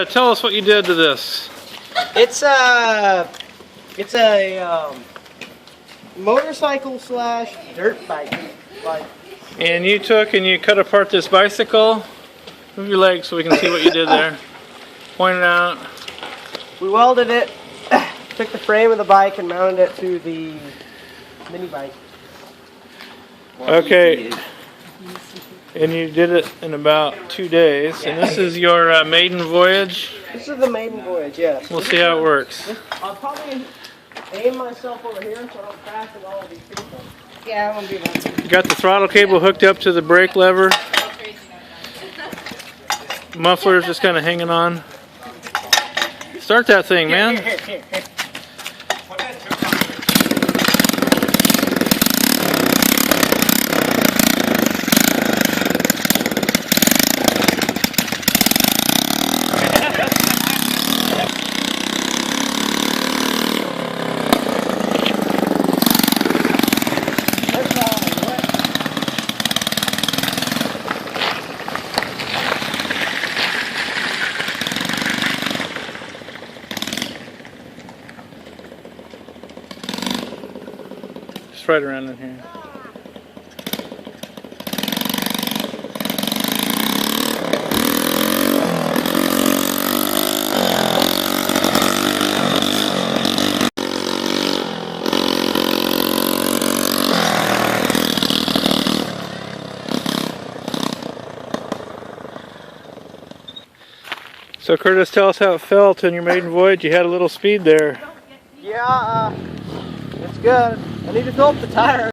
tell us what you did to this. It's a motorcycle slash dirt bike. And you took and you cut apart this bicycle. Move your legs so we can see what you did there. Point it out. We welded it, took the frame of the bike and mounted it to the mini bike. Okay. And you did it in about 2 days. And this is your maiden voyage. This is the maiden voyage, yes. We'll see how it works. I'll probably aim myself over here so I don't crash with all of these people. Yeah, I won't do that. You got the throttle cable hooked up to the brake lever. Muffler's just kind of hanging on. Start that thing, man. Here. Just right around in here. So Curtis, tell us how it felt in your maiden voyage. You had a little speed there. Yeah, it's good. I need to fill up the tire.